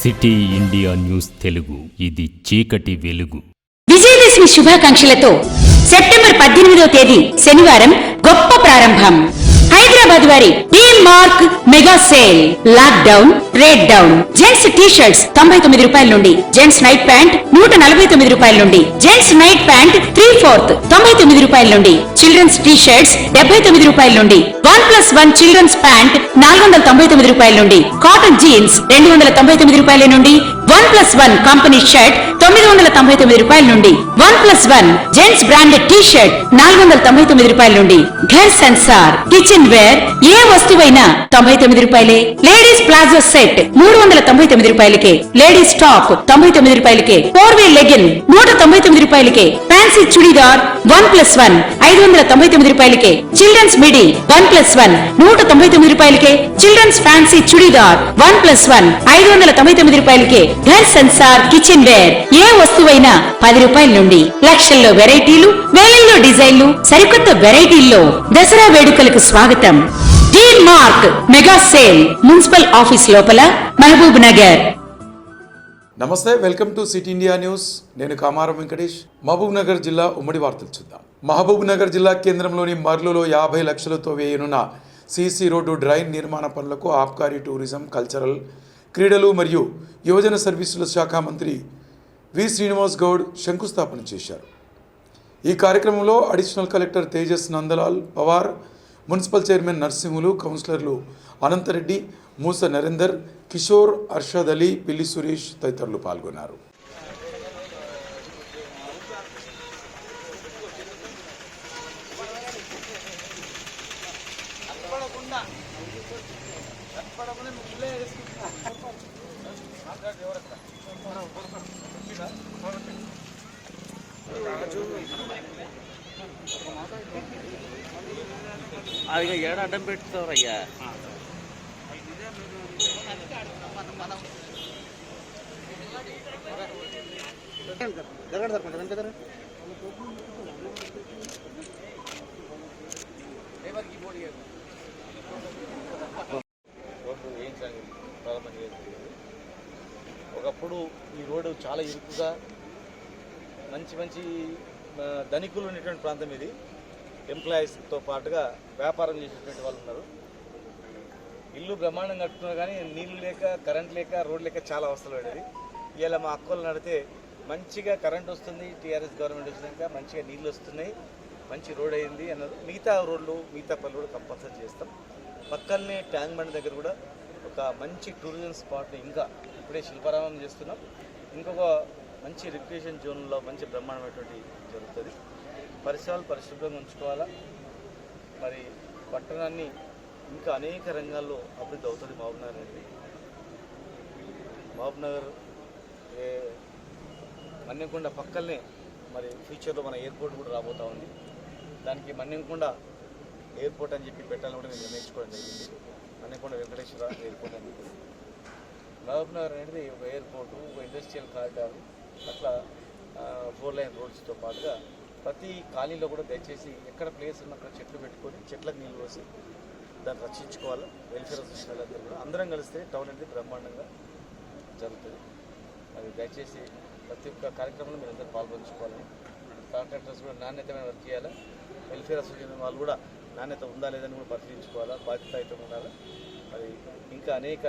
City India news Telugu, ఇది చీకటి వెలుగు. విజయదశమి శుభాకాంక్షలతో సెప్టెంబర్ 18వ తేదీ శనివారం గొప్ప ప్రారంభం. హైదరాబాద్ వారి mark mega sale. Lockdown, rate down. Gents T shirts 99 రూపాయల నుండి, జెంట్స్ నైట్ ప్యాంట్ 149 రూపాయల నుండి, జెంట్స్ నైట్ ప్యాంట్ 3/4 99 రూపాయల నుండి, చిల్డ్రన్స్ టీ షర్ట్స్ 79 రూపాయల నుండి, 1+1 చిల్డ్రన్స్ ప్యాంట్ 499 రూపాయల నుండి, కాటన్ జీన్స్ 299 రూపాయల నుండి, 1+1 కంపెనీ షర్ట్ 999 రూపాయల నుండి, 1+1 జెంట్స్ బ్రాండెడ్ టీ షర్ట్ 499 రూపాయల నుండి. ఘర్ సంసార్ కిచెన్ వేర్ ఏ వస్తువైనా 99 రూపాయలే. లేడీస్ ప్లాజో సెట్ 399 రూపాయలకే. లేడీస్ టాప్ 99 రూపాయలకే. 4-వే లెగిన్ 199 రూపాయలకే. ఫ్యాన్సీ చుడిదార్ 1+1 599 రూపాయలకే. చిల్డ్రన్స్ మిడి 1+1 199 రూపాయలకే. చిల్డ్రన్స్ ఫ్యాన్సీ చుడిదార్ 1+1 599 రూపాయలకే. ఘర్ సంసార్ కిచెన్ వేర్ ఏ వస్తువైనా 10 రూపాయల నుండి. లక్షల్లో వెరైటీలు, వేలల్లో డిజైన్లు, సరికొత్త వెరైటీల్లో దసరా వేడుకలకు స్వాగతం. Mark mega sale, municipal office లోపల, మహబూబ్ నగర్. నమస్తే, welcome to city India news. నేను కామారం వెంకటేష్. మహబూబ్ నగర్ జిల్లా ఉమ్మడి వార్తలు చూద్దాం. మహబూబ్ నగర్ జిల్లా కేంద్రంలోని మర్లులో 50 లక్షలతో వేయనున్న సీసీ రోడ్డు డ్రైన్ నిర్మాణ పనులకు ఆబ్కారీ టూరిజం, కల్చరల్, క్రీడలు మరియు యువజన సర్వీసుల శాఖ మంత్రి వి శ్రీనివాస్ గౌడ్ శంకుస్థాపన చేశారు. ఈ కార్యక్రమంలో additional collector Tejas Nandlal Pawar, municipal chairman Narsimhulu, కౌన్సిలర్లు అనంతరెడ్డి, మూస నరేందర్, కిషోర్, అర్షద్ అలీ, పిల్లి సురేష్ తదితరులు పాల్గొన్నారు. అది ఏడ అడ్డం పెట్టుతారయ్యా. ఒకప్పుడు ఈ రోడ్డు చాలా ఇరుకుగా మంచి ధనికులు ఉన్నటువంటి ప్రాంతం ఇది. ఎంప్లాయీస్తో పాటుగా వ్యాపారం చేసేటువంటి వాళ్ళు ఉన్నారు. ఇల్లు బ్రహ్మాండంగా కట్టుకున్నారు, కానీ నీళ్ళు లేక, కరెంట్ లేక, రోడ్ లేక చాలా అవస్థలు పడేది. ఇలా మా అక్కలు నడితే మంచిగా కరెంట్ వస్తుంది, టీఆర్ఎస్ గవర్నమెంట్ వచ్చినాక మంచిగా నీళ్ళు వస్తున్నాయి, మంచి రోడ్ అయింది అన్నారు. మిగతా రోడ్లు, మిగతా పనులు కూడా కంపల్సరీ చేస్తాం. పక్కనే ట్యాంక్ బండ్ దగ్గర కూడా ఒక మంచి టూరిజం స్పాట్ని ఇంకా ఇప్పుడే శిల్పారామం చేస్తున్నాం. ఇంకొక మంచి రిక్రియేషన్ జోన్లో మంచి బ్రహ్మాండమైనటువంటి జరుగుతుంది. పరిసరాలు పరిశుభ్రంగా ఉంచుకోవాలా. మరి పట్టణాన్ని ఇంకా అనేక రంగాల్లో అభివృద్ధి అవుతుంది. మహబూబ్ నగర్ మన్యంకొండ పక్కనే మరి ఫ్యూచర్లో మన ఎయిర్పోర్ట్ కూడా రాబోతూ ఉంది. దానికి మన్యంకొండ ఎయిర్పోర్ట్ అని చెప్పి పెట్టాలని కూడా నేను నిర్ణయించుకోవడం జరిగింది. మన్యంకొండ వెంకటేశ్వర ఎయిర్పోర్ట్ అని చెప్పి. మహబూబ్ నగర్ అనేది ఒక ఎయిర్పోర్టు, ఒక ఇండస్ట్రియల్ కారిడార్, అట్లా 4 లైన్ రోడ్స్తో పాటుగా ప్రతి కాలనీలో కూడా దయచేసి ఎక్కడ ప్లేస్ ఉన్న అక్కడ చెట్లు పెట్టుకొని చెట్లకు నీళ్ళు పోసి దాన్ని రక్షించుకోవాలి. వెల్ఫేర్ అసోసియేషన్లందరూ కూడా అందరం కలిస్తే టౌన్ అనేది బ్రహ్మాండంగా జరుగుతుంది. అది దయచేసి ప్రతి ఒక్క కార్యక్రమంలో మీరు అందరూ పాల్గొంచుకోవాలని, కాంట్రాక్టర్స్ కూడా నాణ్యతమైన వర్క్ చేయాలి. వెల్ఫేర్ అసోసియేషన్ వాళ్ళు కూడా నాణ్యత ఉందా లేదని కూడా పరిశీలించుకోవాలా, బాధ్యతాయుతం ఉండాలి. మరి ఇంకా అనేక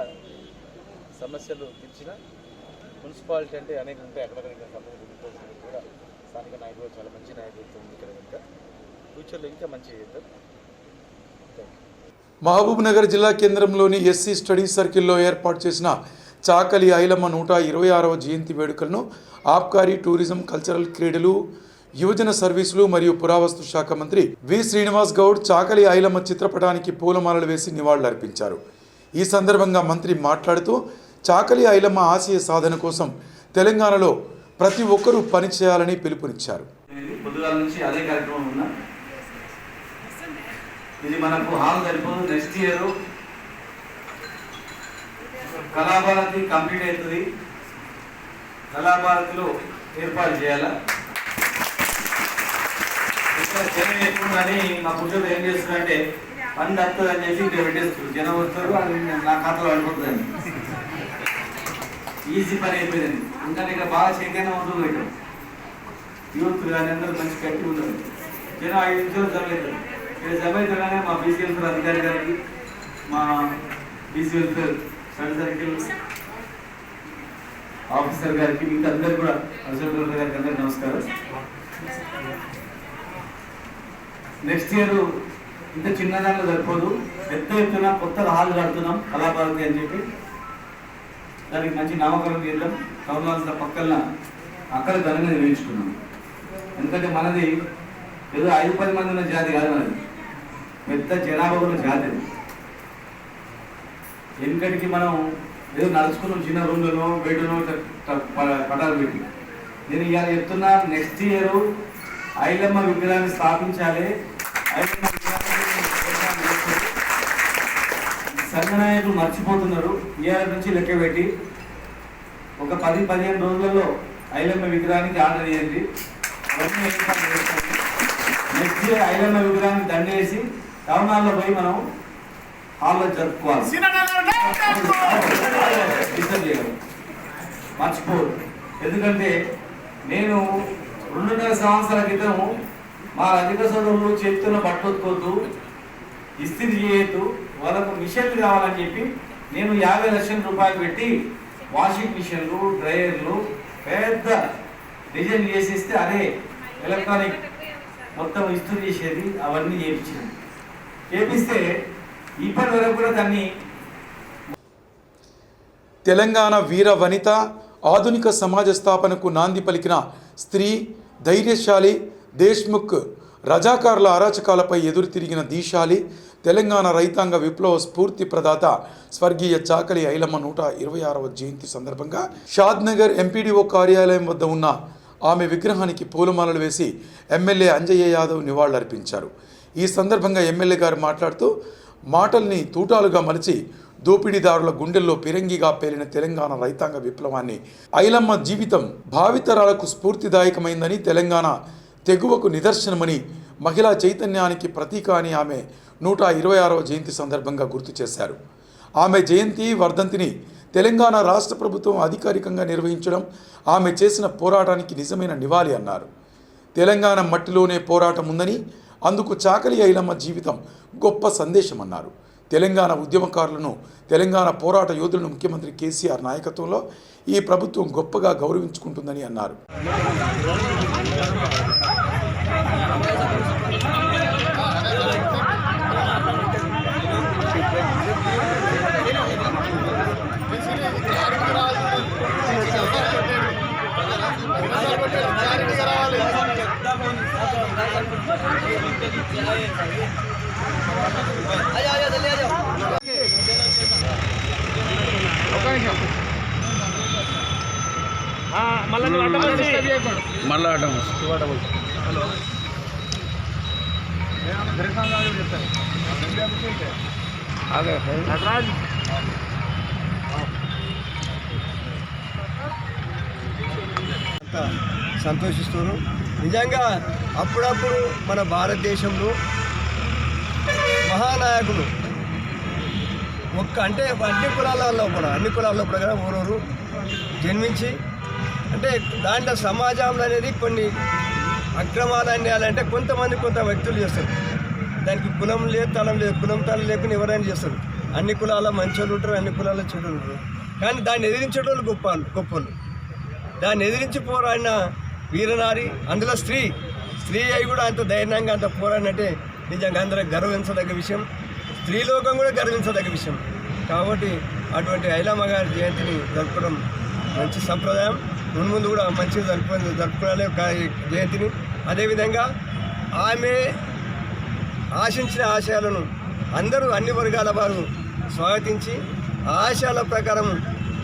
సమస్యలు తీర్చిన మున్సిపాలిటీ అంటే అనేక ఉంటాయి. అక్కడ సమస్యలు కూడా స్థానిక నాయకులు చాలా మంచి నాయకులతో ఉంది. ఇక్కడ కనుక ఫ్యూచర్లో ఇంకా మంచి చేద్దాం. మహబూబ్ నగర్ జిల్లా కేంద్రంలోని ఎస్సీ స్టడీ సర్కిల్లో ఏర్పాటు చేసిన చాకలి ఐలమ్మ 126వ జయంతి వేడుకలను ఆబ్కారీ టూరిజం, కల్చరల్, క్రీడలు, యువజన సర్వీసులు మరియు పురావస్తు శాఖ మంత్రి వి శ్రీనివాస్ గౌడ్ చాకలి ఐలమ్మ చిత్రపటానికి పూలమాలలు వేసి నివాళులర్పించారు. ఈ సందర్భంగా మంత్రి మాట్లాడుతూ చాకలి ఐలమ్మ ఆశయ సాధన కోసం తెలంగాణలో ప్రతి ఒక్కరూ పనిచేయాలని పిలుపునిచ్చారు. పొద్దుగాల నుంచి అదే కార్యక్రమం ఉన్నా. ఇది మనకు హాల్ సరిపోదు. నెక్స్ట్ ఇయర్ కళాభారతి కంప్లీట్ అవుతుంది. కళాభారతిలో ఏర్పాటు చేయాలా. ఇక్కడ జనం ఎక్కువ కానీ మా పురుషులు ఏం చేస్తున్నారంటే ఫండ్ వస్తుంది అని చెప్పి ఇక్కడ పెట్టేస్తారు. జనం వస్తారు, అది నా ఖాతాలో పడిపోతుందండి. ఈజీ పని అయిపోయింది. ఇంకా ఇక్కడ బాగా చైతన్యం ఉంటుంది. ఇక్కడ యూత్ కానీ అందరూ మంచి గట్టి ఉన్నారు. జనం 5 నిమిషాలు జమ అవుతారు. ఇక్కడ జమ అవుతానే మా బీసీ వెల్ఫేర్ అధికారి గారికి, మా BC welfare sub circle officer గారికి, మీకు అందరు కూడా అసలు గారికి అందరికి నమస్కారం. నెక్స్ట్ ఇయర్ ఇంత చిన్నదాంట్లో సరిపోదు, పెద్ద ఎత్తున కొత్త హాల్ కడుతున్నాం కళాభారతి అని చెప్పి. దానికి మంచి నామకరణం చేద్దాం. టౌన్ హాల్స్ పక్కన అక్కడ ఘనంగా నిర్వహించుకున్నాం. ఎందుకంటే మనది ఏదో 5-10 మంది ఉన్న జాతి కాదు, మనది పెద్ద జనాభా ఉన్న జాతి. వెనుకటికి మనం ఏదో నడుచుకున్నాం చిన్న రూమ్లలో బయటలో పటాలు పెట్టి. నేను ఇవాళ చెప్తున్నా, నెక్స్ట్ ఇయర్ ఐలమ్మ విగ్రహాన్ని స్థాపించాలి. ఐలమ్మ సంఘ నాయకులు మర్చిపోతున్నారు. ఇవాళ నుంచి లెక్క పెట్టి ఒక 10-15 రోజులలో ఐలమ్మ విగ్రహానికి ఆర్డర్ చేయండి. నెక్స్ట్ ఇయర్ ఐలమ్మ విగ్రహానికి దండేసి టౌన్ హాల్లో పోయి మనం హాల్లో జరుపుకోవాలి. మర్చిపోదు. ఎందుకంటే నేను 2.5 సంవత్సరాల క్రితం మా అధిక సోదరులు చేతున్న పట్టుకోవద్దు, ఇస్త్రీ చేయొద్దు, వాళ్ళకు మిషన్లు కావాలని చెప్పి నేను 50 లక్షల రూపాయలు పెట్టి వాషింగ్ మిషన్లు, డ్రైయర్లు పెద్ద డిజైన్ చేసిస్తే అదే ఎలక్ట్రానిక్ మొత్తం ఇస్త్రీ చేసేది అవన్నీ చేయించాను. చేపిస్తే ఇప్పటి వరకు కూడా దాన్ని తెలంగాణ వీర వనిత, ఆధునిక సమాజ స్థాపనకు నాంది పలికిన స్త్రీ, ధైర్యశాలి, దేశ్ముఖ్ రజాకారుల అరాచకాలపై ఎదురు తిరిగిన దీశాలి, తెలంగాణ రైతాంగ విప్లవ స్ఫూర్తి ప్రదాత స్వర్గీయ చాకలి ఐలమ్మ 126వ జయంతి సందర్భంగా షాద్నగర్ ఎంపీడీఓ కార్యాలయం వద్ద ఉన్న ఆమె విగ్రహానికి పూలమాలలు వేసి ఎమ్మెల్యే అంజయ్య యాదవ్ నివాళులర్పించారు. ఈ సందర్భంగా ఎమ్మెల్యే గారు మాట్లాడుతూ, మాటల్ని తూటాలుగా మలిచి దోపిడీదారుల గుండెల్లో పిరంగిగా పేలిన తెలంగాణ రైతాంగ విప్లవాన్ని, ఐలమ్మ జీవితం భావితరాలకు స్ఫూర్తిదాయకమైందని, తెలంగాణ తెగువకు నిదర్శనమని, మహిళా చైతన్యానికి ప్రతీక అని ఆమె 126వ జయంతి సందర్భంగా గుర్తు చేశారు. ఆమె జయంతి వర్ధంతిని తెలంగాణ రాష్ట్ర ప్రభుత్వం అధికారికంగా నిర్వహించడం ఆమె చేసిన పోరాటానికి నిజమైన నివాళి అన్నారు. తెలంగాణ మట్టిలోనే పోరాటం ఉందని, అందుకు చాకలి ఐలమ్మ జీవితం గొప్ప సందేశమన్నారు. తెలంగాణ ఉద్యమకారులను, తెలంగాణ పోరాట యోధులను ముఖ్యమంత్రి కేసీఆర్ నాయకత్వంలో ఈ ప్రభుత్వం గొప్పగా గౌరవించుకుంటుందని అన్నారు. మళ్ళా అడ్డం సంతోషిస్తున్నారు. నిజంగా అప్పుడప్పుడు మన భారతదేశంలో మహానాయకులు అంటే అన్ని కులాలలో కూడా ఊరూరు జన్మించి, అంటే దాంట్లో సమాజంలో అనేది కొన్ని అక్రమాలు అన్యాయాలంటే కొంత వ్యక్తులు చేస్తారు. దానికి కులం లేదు, తలం లేదు. కులం తలం లేకుండా ఎవరైనా చేస్తారు. అన్ని కులాల మంచోళ్ళు ఉంటారు, అన్ని కులాల చెడు ఉంటారు. కానీ దాన్ని ఎదిరించేటోళ్ళు గొప్పలు. దాన్ని ఎదిరించి పోరాడిన వీరనారి, అందులో స్త్రీ అయి కూడా అంత ధైర్యంగా అంత పోరాడినట్టే నిజంగా అందరూ గర్వించదగ్గ విషయం. స్త్రీలోకం కూడా గర్వించదగ్గ విషయం. కాబట్టి అటువంటి ఐలమ్మ గారి జయంతిని జరుపుకోవడం మంచి సంప్రదాయం. ముందు కూడా మంచిగా జరుపుకోవాలి జయంతిని. అదేవిధంగా ఆమె ఆశించిన ఆశయాలను అందరూ అన్ని వర్గాల వారు స్వాగతించి, ఆశయాల ప్రకారం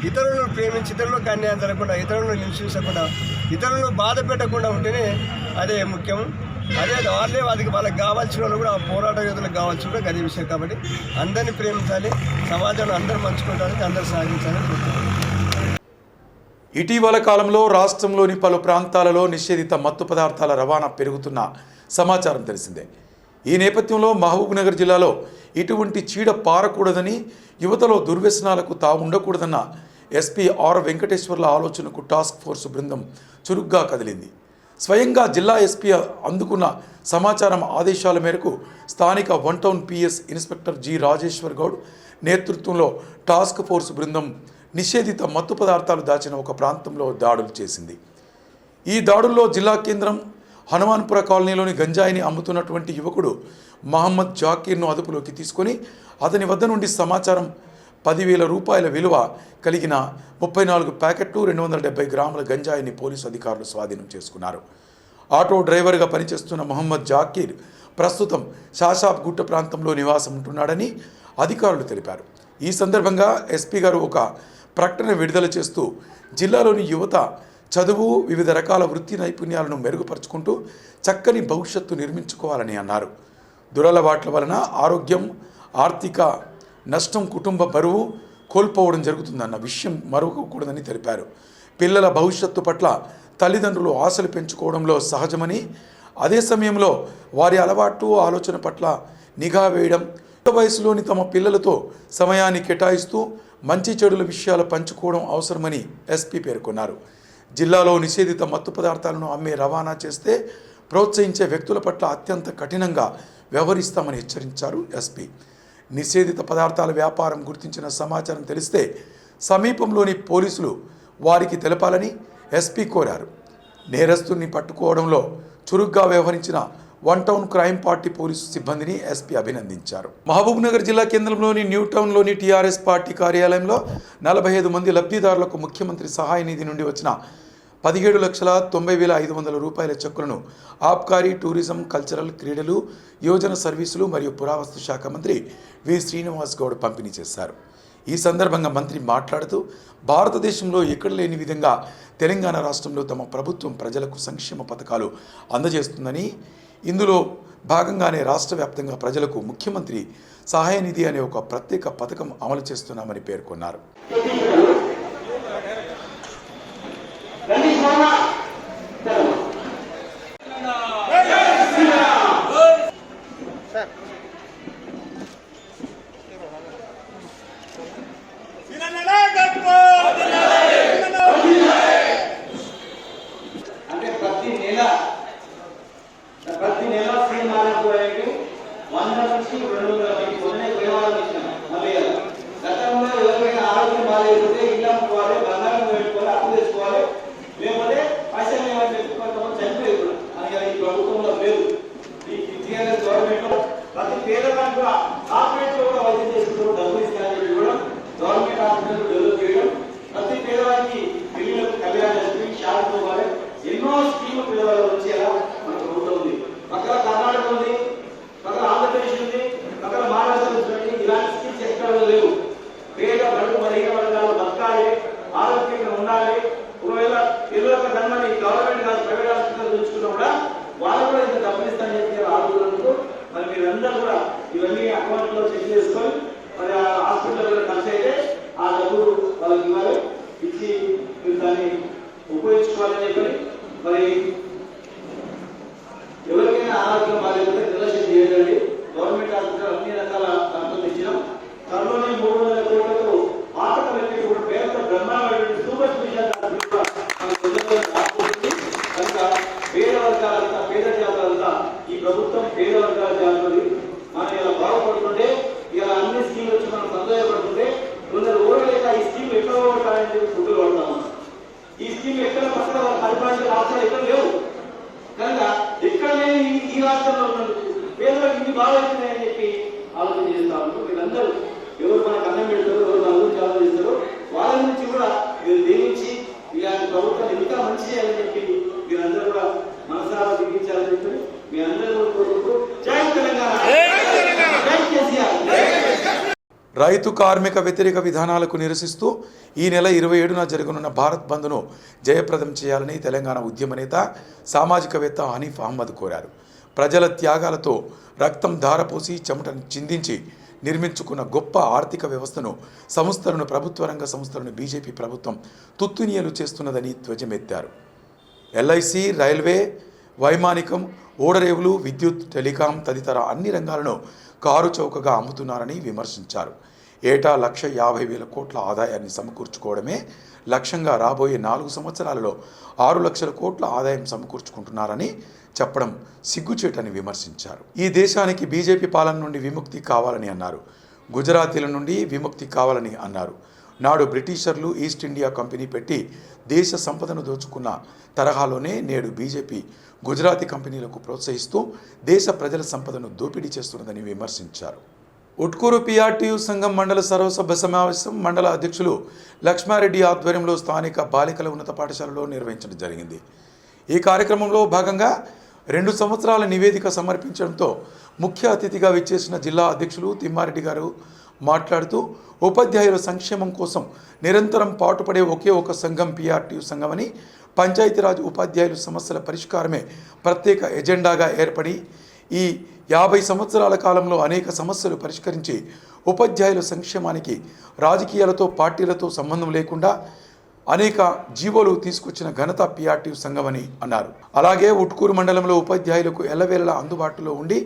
ఇతరులను ప్రేమించి, ఇతరులకు అన్యాయం జరగకుండా, ఇతరులను హింసించకుండా, ఇతరులను బాధ పెట్టకుండా ఉంటేనే అదే ముఖ్యం. అదే వాళ్ళకి కావాల్సిన వాళ్ళు కూడా, ఆ పోరాట యోధులకు కావాల్సిన కూడా అదే విషయం. కాబట్టి అందరినీ ప్రేమించాలి, సమాజంలో అందరూ మంచుకోవడానికి అందరూ సాధించాలని కోరుతున్నాను. ఇటీవల కాలంలో రాష్ట్రంలోని పలు ప్రాంతాలలో నిషేధిత మత్తు పదార్థాల రవాణా పెరుగుతున్న సమాచారం తెలిసిందే. ఈ నేపథ్యంలో మహబూబ్నగర్ జిల్లాలో ఇటువంటి చీడ పారకూడదని, యువతలో దుర్వ్యసనాలకు తావు ఉండకూడదన్న ఎస్పీ ఆర్ వెంకటేశ్వర్ల ఆలోచనకు టాస్క్ ఫోర్స్ బృందం చురుగ్గా కదిలింది. స్వయంగా జిల్లా ఎస్పీ అందుకున్న సమాచారం ఆదేశాల మేరకు స్థానిక 1 town PS inspector G Rajeshwar Goud నేతృత్వంలో టాస్క్ ఫోర్స్ బృందం నిషేధిత మత్తు పదార్థాలు దాచిన ఒక ప్రాంతంలో దాడులు చేసింది. ఈ దాడుల్లో జిల్లా కేంద్రం హనుమాన్పుర కాలనీలోని గంజాయిని అమ్ముతున్నటువంటి యువకుడు మహమ్మద్ జాకీర్ను అదుపులోకి తీసుకొని అతని వద్ద నుండి సమాచారం 10,000 రూపాయల విలువ కలిగిన 34 ప్యాకెట్లు 270 గ్రాముల గంజాయిని పోలీసు అధికారులు స్వాధీనం చేసుకున్నారు. ఆటో డ్రైవర్గా పనిచేస్తున్న మహమ్మద్ జాకీర్ ప్రస్తుతం షాషాబ్ గుట్ట ప్రాంతంలో నివాసం ఉంటున్నాడని అధికారులు తెలిపారు. ఈ సందర్భంగా ఎస్పీ గారు ఒక ప్రకటన విడుదల చేస్తూ జిల్లాలోని యువత చదువు, వివిధ రకాల వృత్తి నైపుణ్యాలను మెరుగుపరుచుకుంటూ చక్కని భవిష్యత్తు నిర్మించుకోవాలని అన్నారు. దురలవాట్ల వలన ఆరోగ్యం, ఆర్థిక నష్టం, కుటుంబ బరువు కోల్పోవడం జరుగుతుందన్న విషయం మరవకూడదని తెలిపారు. పిల్లల భవిష్యత్తు పట్ల తల్లిదండ్రులు ఆశలు పెంచుకోవడంలో సహజమని, అదే సమయంలో వారి అలవాటు, ఆలోచన పట్ల నిఘా వేయడం, వయసులోని తమ పిల్లలతో సమయాన్ని కేటాయిస్తూ మంచి చెడుల విషయాలు పంచుకోవడం అవసరమని ఎస్పీ పేర్కొన్నారు. జిల్లాలో నిషేధిత మత్తు పదార్థాలను అమ్మే, రవాణా చేస్తే ప్రోత్సహించే వ్యక్తుల పట్ల అత్యంత కఠినంగా వ్యవహరిస్తామని హెచ్చరించారు ఎస్పీ. నిషేధిత పదార్థాల వ్యాపారం గుర్తించిన సమాచారం తెలిస్తే సమీపంలోని పోలీసులు వారికి తెలపాలని ఎస్పీ కోరారు. నేరస్తుల్ని పట్టుకోవడంలో చురుగ్గా వ్యవహరించిన 1 టౌన్ క్రైమ్ పార్టీ పోలీసు సిబ్బందిని ఎస్పీ అభినందించారు. మహబూబ్నగర్ జిల్లా కేంద్రంలోని న్యూ టౌన్లోని టీఆర్ఎస్ పార్టీ కార్యాలయంలో 45 మంది లబ్ధిదారులకు ముఖ్యమంత్రి సహాయ నిధి నుండి వచ్చిన 17,90,500 రూపాయల చెక్కులను ఆబ్కారీ, టూరిజం, కల్చరల్, క్రీడలు, యువజన సర్వీసులు మరియు పురావస్తు శాఖ మంత్రి వి శ్రీనివాస్ గౌడ్ పంపిణీ చేశారు. ఈ సందర్భంగా మంత్రి మాట్లాడుతూ భారతదేశంలో ఎక్కడ లేని విధంగా తెలంగాణ రాష్ట్రంలో తమ ప్రభుత్వం ప్రజలకు సంక్షేమ పథకాలు అందజేస్తుందని, ఇందులో భాగంగానే రాష్ట్ర వ్యాప్తంగా ప్రజలకు ముఖ్యమంత్రి సహాయ నిధి అనే ఒక ప్రత్యేక పథకం అమలు చేస్తున్నామని పేర్కొన్నారు. ప్రతి నెల శ్రీమాలకు 100 నుంచి 200 పొందే వివరాలు ఇచ్చాను. మళ్ళీ గతంలో ఎవరైనా ఆరోగ్యం బాగాలేకపోతే ఇల్లు అమ్ముకోవాలి, బంగారం పెట్టుకోవాలి, అప్పు తెచ్చుకోవాలి, లేకపోతే పైసలు ఏమైనా పెట్టుకోవడం చనిపోయి అని ఈ ప్రభుత్వంలో లేదు. ఈ టీఆర్ఎస్ గవర్నమెంట్ ప్రతి పేదవానికి కూడా కార్పొరేట్ లో కూడా వైద్యం చేసుకుంటూ డబ్బులు ఇస్తారని ఇవ్వడం, గవర్నమెంట్ హాస్పిటల్ డెవలప్ చేయడం, ప్రతి పేదవానికి పిల్లలకు కళ్యాణ లక్ష్మి, షాప్ ఇవ్వాలి, ఎన్నో స్కీములు పిల్లల వచ్చేలా మన ప్రభుత్వం ఉంది. పక్కన కర్ణాటక ఉంది, పక్కన ఆంధ్రప్రదేశ్ ఉంది, పక్కన మహారాష్ట్ర ఉంది. ఇలాంటి స్కీమ్స్ ఎక్కడ లేవు. పేద బడుగు బలహీన వర్గాలు బతకాలి, ఆరోగ్యంగా ఉండాలి. ఒకవేళ పిల్లల ధర్మాన్ని గవర్నమెంట్ కాదు ప్రైవేట్ హాస్పిటల్ తెచ్చుకున్నా కూడా వాళ్ళు కూడా ఇంత డబ్బులు ఇస్తారని చెప్పి ఆలోచనకు మరి మీరందరూ కూడా ఇవన్నీ అకౌంట్ లో చెక్ చేసుకొని మరి ఆ హాస్పిటల్ ఖర్చు అయితే ఆ డబ్బులు వాళ్ళకి ఇవ్వాలి, ఇచ్చి మీరు దాన్ని ఉపయోగించుకోవాలని చెప్పి మరి ఎవరికైనా ఆరోగ్యం బాగాలేకపోతే నిర్లక్ష్యం చేయాలి. గవర్నమెంట్ హాస్పిటల్ అన్ని రకాల దాంట్లో తెచ్చినాం. త్వరలోనే 300 కోట్లతో ఆటలు పెట్టి కూడా పేరుతో బ్రహ్మాండ సూపర్ స్పెషల్ కనుక పేద వర్గాలంతా, పేద జాతరంతా ఈ ప్రభుత్వం పేద వర్గాల జాతరది. మనం ఇలా బాగుపడుతుంటే ఇలా అన్ని స్కీమ్లు వచ్చి మనం సంతోషపడుతుంటే కొందరు ఓడలేక ఈ స్కీమ్ ఎక్కడ ఓటాలని చెప్పి ఫుడ్లు పడతాం. ఈ స్కీమ్ ఎక్కడ పక్కన పరిపాలన రాష్ట్రాలు ఎక్కడ లేవు కనుక ఎక్కడ లేని ఈ రాష్ట్రంలో ఉన్నందుకు పేదలకు ఇన్ని బాగుంటుందని చెప్పి ఆలోచన చేస్తా ఉంటారు. వీళ్ళందరూ ఎవరు మనకు అన్నం పెడతారు, ఎవరు మన గురించి ఆలోచిస్తారో వాళ్ళ నుంచి కూడా మీరు దీవించి ఇలాంటి ప్రభుత్వం ఇంకా మంచి చేయాలని చెప్పి మీరందరూ కూడా మనసారా దిగించాలని చెప్పి మీ అందరూ కోరుకుంటూ జై తెలంగాణ, జై కేసీఆర్. రైతు కార్మిక వ్యతిరేక విధానాలకు నిరసిస్తూ ఈ నెల 27న జరగనున్న భారత్ బంద్ను జయప్రదం చేయాలని తెలంగాణ ఉద్యమ నేత, సామాజికవేత్త హనీఫ్ అహ్మద్ కోరారు. ప్రజల త్యాగాలతో రక్తం ధారపోసి చెమటను చిందించి నిర్మించుకున్న గొప్ప ఆర్థిక వ్యవస్థను, సంస్థలను, ప్రభుత్వ రంగ సంస్థలను బీజేపీ ప్రభుత్వం తుత్తునియలు చేస్తున్నదని ధ్వజమెత్తారు. ఎల్ఐసి, రైల్వే, వైమానికం, ఓడరేవులు, విద్యుత్, టెలికాం తదితర అన్ని రంగాలను కారు చౌకగా అమ్ముతున్నారని విమర్శించారు. ఏటా 1,50,000 కోట్ల ఆదాయాన్ని సమకూర్చుకోవడమే లక్ష్యంగా రాబోయే 4 సంవత్సరాలలో 6 లక్షల కోట్ల ఆదాయం సమకూర్చుకుంటున్నారని చెప్పడం సిగ్గుచేటని విమర్శించారు. ఈ దేశానికి బీజేపీ పాలన నుండి విముక్తి కావాలని అన్నారు. గుజరాతీల నుండి విముక్తి కావాలని అన్నారు. నాడు బ్రిటిషర్లు ఈస్ట్ ఇండియా కంపెనీ పెట్టి దేశ సంపదను దోచుకున్న తరహాలోనే నేడు బీజేపీ గుజరాతీ కంపెనీలకు ప్రోత్సహిస్తూ దేశ ప్రజల సంపదను దోపిడీ చేస్తున్నదని విమర్శించారు. ఉట్కూరు పిఆర్టీయు సంఘం మండల సర్వసభ్య సమావేశం మండల అధ్యక్షులు లక్ష్మారెడ్డి ఆధ్వర్యంలో స్థానిక బాలికల ఉన్నత పాఠశాలలో నిర్వహించడం జరిగింది. ఈ కార్యక్రమంలో భాగంగా 2 సంవత్సరాల నివేదిక సమర్పించడంతో ముఖ్య అతిథిగా విచ్చేసిన జిల్లా అధ్యక్షులు తిమ్మారెడ్డి గారు మాట్లాడుతూ ఉపాధ్యాయుల సంక్షేమం కోసం నిరంతరం పాటుపడే ఒకే ఒక సంఘం పిఆర్టీయు సంఘమని, పంచాయతీరాజ్ ఉపాధ్యాయుల సమస్యల పరిష్కారమే ప్రత్యేక ఎజెండాగా ఏర్పడి ఈ 50 సంవత్సరాల కాలంలో అనేక సమస్యలు పరిష్కరించి ఉపాధ్యాయుల సంక్షేమానికి రాజకీయాలతో పార్టీలతో సంబంధం లేకుండా అనేక జీవోలు తీసుకొచ్చిన ఘనత పిఆర్టీయు సంఘమని అన్నారు. అలాగే ఉట్కూరు మండలంలో ఉపాధ్యాయులకు ఎల్లవేళలా అందుబాటులో ఉండి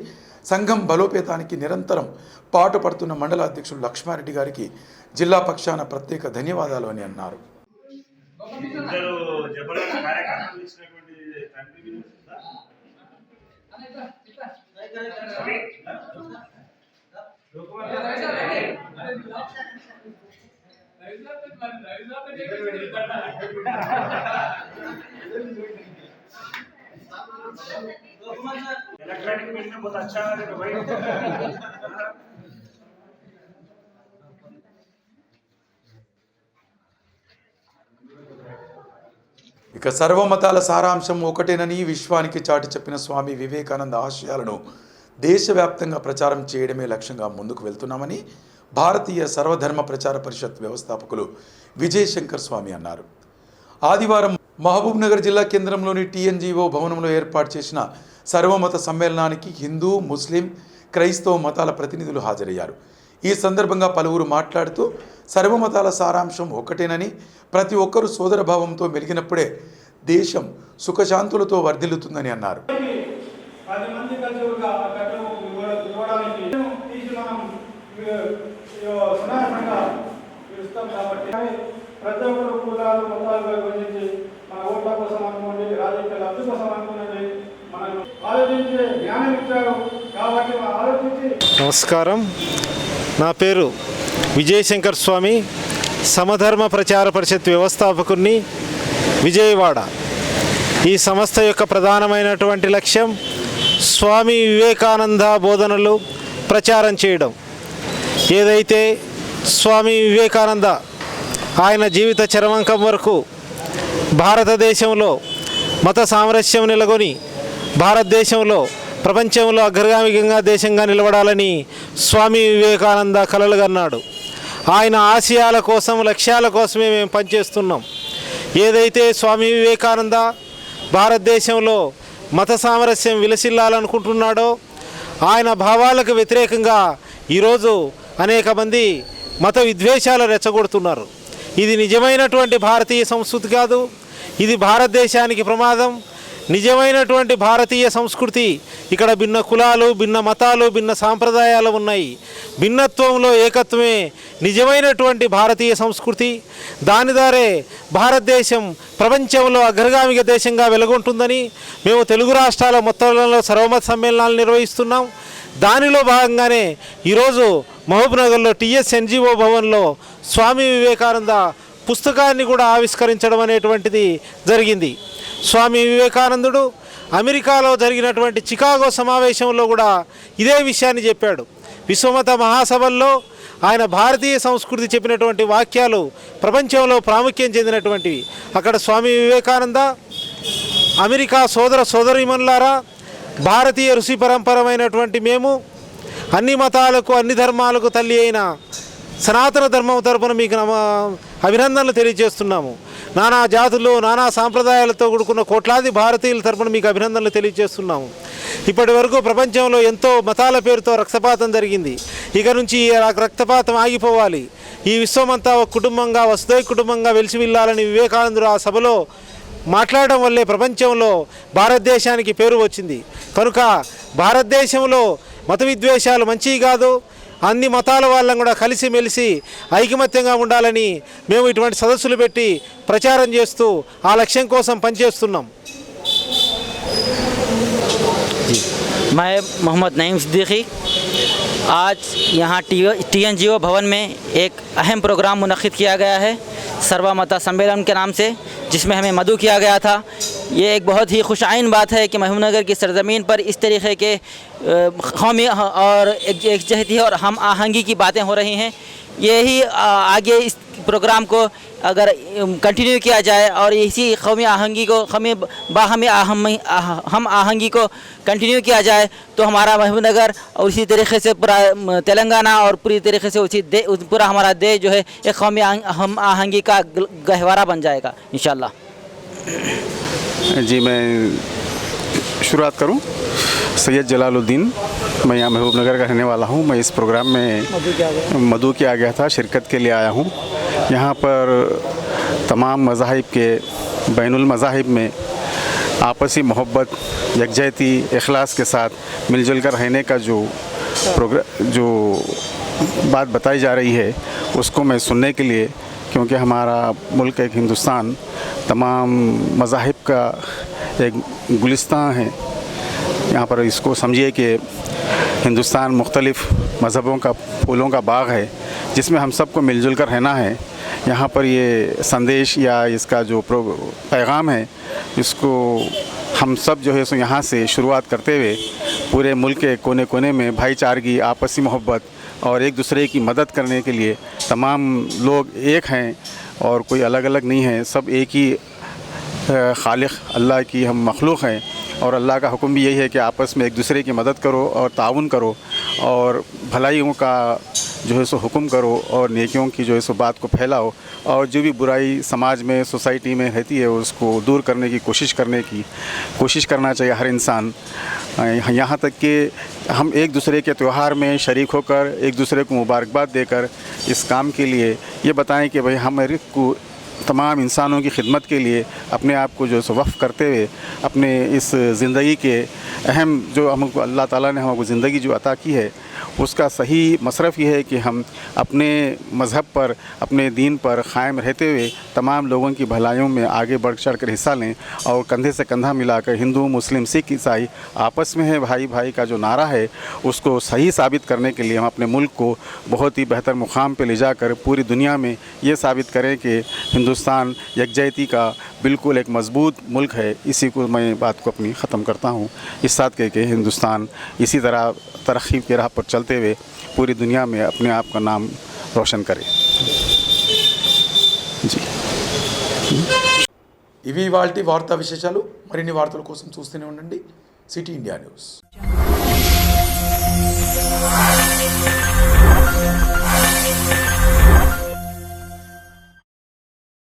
సంఘం బలోపేతానికి నిరంతరం పాటుపడుతున్న మండల అధ్యక్షులు లక్ష్మారెడ్డి గారికి జిల్లా పక్షాన ప్రత్యేక ధన్యవాదాలు అని అన్నారు. इलेक्ट्रॉनिक में बहुत अच्छा है भाई। ఇక సర్వమతాల సారాంశం ఒకటేనని విశ్వానికి చాటి చెప్పిన స్వామి వివేకానంద ఆశయాలను దేశవ్యాప్తంగా ప్రచారం చేయడమే లక్ష్యంగా ముందుకు వెళ్తున్నామని భారతీయ సర్వధర్మ ప్రచార పరిషత్ వ్యవస్థాపకులు విజయ్ శంకర్ స్వామి అన్నారు. ఆదివారం మహబూబ్ నగర్ జిల్లా కేంద్రంలోని టీఎన్జీఓ భవనంలో ఏర్పాటు చేసిన సర్వమత సమ్మేళనానికి హిందూ, ముస్లిం, క్రైస్తవ మతాల ప్రతినిధులు హాజరయ్యారు. ఈ సందర్భంగా పలువురు మాట్లాడుతూ సర్వమతాల సారాంశం ఒకటేనని, ప్రతి ఒక్కరూ సోదరభావంతో మెలిగినప్పుడే దేశం సుఖశాంతులతో వర్ధిల్లుతుందని అన్నారు. ప్రతి ఒక్కరు కులాలు మతాలుగా విభజించి మన ఓట్ల కోసం అనుకోండి, రాజకీయ లబ్ధి కోసం అనుకున్నది మనకు ఆలోచించే జ్ఞానం ఇచ్చారు కాబట్టి మనం ఆలోచించి. నమస్కారం, నా పేరు విజయశంకర్ స్వామి, సమధర్మ ప్రచార పరిషత్ వ్యవస్థాపకుడిని, విజయవాడ. ఈ సంస్థ యొక్క ప్రధానమైనటువంటి లక్ష్యం స్వామి వివేకానంద బోధనలు ప్రచారం చేయడం. ఏదైతే స్వామి వివేకానంద ఆయన జీవిత చరమాంకం వరకు భారతదేశంలో మత సామరస్యం నెలకొని భారతదేశంలో ప్రపంచంలో అగ్రగామికంగా దేశంగా నిలబడాలని స్వామి వివేకానంద కలలుగన్నాడు. ఆయన ఆశయాల కోసం, లక్ష్యాల కోసమే మేము పనిచేస్తున్నాం. ఏదైతే స్వామి వివేకానంద భారతదేశంలో మత సామరస్యం విలసిల్లాలనుకుంటున్నాడో ఆయన భావాలకు వ్యతిరేకంగా ఈరోజు అనేక మంది మత విద్వేషాలు రెచ్చగొడుతున్నారు. ఇది నిజమైనటువంటి భారతీయ సంస్కృతి కాదు, ఇది భారతదేశానికి ప్రమాదం. నిజమైనటువంటి భారతీయ సంస్కృతి, ఇక్కడ భిన్న కులాలు, భిన్న మతాలు, భిన్న సాంప్రదాయాలు ఉన్నాయి. భిన్నత్వంలో ఏకత్వమే నిజమైనటువంటి భారతీయ సంస్కృతి. దాని ద్వారే భారతదేశం ప్రపంచంలో అగ్రగామిక దేశంగా వెలుగొంటుందని మేము తెలుగు రాష్ట్రాల మొత్తంలో సర్వమత సమ్మేళనాలు నిర్వహిస్తున్నాం. దానిలో భాగంగానే ఈరోజు మహబూబ్నగర్లో టీఎస్ఎన్జిఓ భవన్లో స్వామి వివేకానంద పుస్తకాన్ని కూడా ఆవిష్కరించడం అనేటువంటిది జరిగింది. స్వామి వివేకానందుడు అమెరికాలో జరిగినటువంటి చికాగో సమావేశంలో కూడా ఇదే విషయాన్ని చెప్పాడు. విశ్వమత మహాసభల్లో ఆయన భారతీయ సంస్కృతి చెప్పినటువంటి వాక్యాలు ప్రపంచంలో ప్రాముఖ్యం చెందినటువంటివి. అక్కడ స్వామి వివేకానంద అమెరికా సోదర సోదరీమణులారా, భారతీయ ఋషి పరంపరమైనటువంటి మేము అన్ని మతాలకు, అన్ని ధర్మాలకు తల్లి అయిన సనాతన ధర్మం తరపున మీకు అభినందనలు తెలియజేస్తున్నాము. నానా జాతులు, నానా సాంప్రదాయాలతో కూడుకున్న కోట్లాది భారతీయుల తరపున మీకు అభినందనలు తెలియజేస్తున్నాము. ఇప్పటి వరకు ప్రపంచంలో ఎంతో మతాల పేరుతో రక్తపాతం జరిగింది. ఇక నుంచి రక్తపాతం ఆగిపోవాలి. ఈ విశ్వమంతా ఒక కుటుంబంగా, వసుదైవ కుటుంబంగా వెలిసి వెళ్ళాలని వివేకానందుడు ఆ సభలో మాట్లాడడం వల్లే ప్రపంచంలో భారతదేశానికి పేరు వచ్చింది. కనుక భారతదేశంలో మత విద్వేషాలు మంచివి కాదు. అన్ని మతాల వాళ్ళం కూడా కలిసిమెలిసి ఐకమత్యంగా ఉండాలని మేము ఇటువంటి సదస్సులు పెట్టి ప్రచారం చేస్తూ ఆ లక్ష్యం కోసం పనిచేస్తున్నాం. मैं मोहम्मद नईम सिद्दीकी आज यहाँ TNGO भवन में एक अहम प्रोग्राम मुनक्किद किया गया है सर्वमता सम्मेलन के नाम से, जिसमें हमें मदऊ किया गया था। ये एक बहुत ही खुश आइन बात है कि महबूबनगर की सरजमीन पर इस तरीके के कौमी और एकजहती और हम आहंगी की बातें हो रही हैं। यही आगे इस प्रोग्राम को अगर कंटिन्यू किया जाए और इसी कौमी आहंगी को बाहमी हम आहंगी को कंटिन्यू किया जाए तो हमारा महबूबनगर और इसी तरीके से पूरा तेलंगाना और पूरी तरीके से पूरा हमारा देश जो है एक कौमी हम आहंगी का गहवारा बन जाएगा इंशाल्लाह। जी मैं शुरुआत करूं। सैयद जलालुद्दीन, मैं यहाँ महबूबनगर का रहने वाला हूँ। मैं इस प्रोग्राम में मदऊ किया गया था, शिरकत के लिए आया हूँ। यहाँ पर तमाम मज़ाहिब के बैनुल मज़ाहिब में आपसी मोहब्बत, यकजहती, इखलास के साथ मिलजुल कर रहने का जो बात बताई जा रही है उसको मैं सुनने के लिए, क्योंकि हमारा मुल्क एक हिंदुस्तान तमाम मज़ाहिब का एक गुलिस्तान है। यहाँ पर इसको समझिए कि हिंदुस्तान मुख्तलिफ़ मज़हबों का फूलों का बाग़ है जिसमें हम सबको मिलजुल कर रहना है। यहाँ पर ये संदेश या इसका जो पैगाम है इसको हम सब जो है सो यहाँ से शुरुआत करते हुए पूरे मुल्क के कोने कोने में भाईचारगी, आपसी मोहब्बत और एक दूसरे की मदद करने के लिए तमाम लोग एक हैं और कोई अलग अलग नहीं है। सब एक ही खालिक अल्लाह की हम मखलूक हैं और अल्लाह का हुक्म भी यही है कि आपस में एक दूसरे की मदद करो और ताउन करो और भलाइयों का जो है सो हुक्म करो और नेकियों की जो है सो बात को फैलाओ और जो भी बुराई समाज में, सोसाइटी में रहती है उसको दूर करने की कोशिश करना चाहिए हर इंसान। यहाँ तक कि हम एक दूसरे के त्यौहार में शरीक होकर एक दूसरे को मुबारकबाद देकर इस काम के लिए ये बताएं कि भाई हमारे को तमाम इंसानों की खिदमत के लिए अपने आप को जो वक़्फ़ करते हुए अपने इस ज़िंदगी के अहम जो हमको अल्लाह ताला ने हमको ज़िंदगी जो अता की है उसका सही मसरफ़ ये है कि हम अपने मज़हब पर, अपने दीन पर क़ायम रहते हुए तमाम लोगों की भलाइयों में आगे बढ़ चढ़ कर हिस्सा लें और कंधे से कंधा मिलाकर हिंदू, मुस्लिम, सिख, ईसाई आपस में है भाई भाई का जो नारा है उसको सही साबित करने के लिए हम अपने मुल्क को बहुत ही बेहतर मुकाम पर ले जाकर पूरी दुनिया में ये साबित करें कि हिंदुस्तान यकजहती का बिल्कुल एक मजबूत मुल्क है। इसी को मैं बात को अपनी ख़त्म करता हूँ। इस साथ कह के हिंदुस्तान इसी तरह तरक्की की राह पर चलते हुए पूरी दुनिया में अपने आप का नाम रोशन करे। जी ఇవి ఇవాల్టి వార్తా విశేషాలు. మరిన్ని వార్తల కోసం చూస్తూనే ఉండండి సిటీ ఇండియా న్యూస్.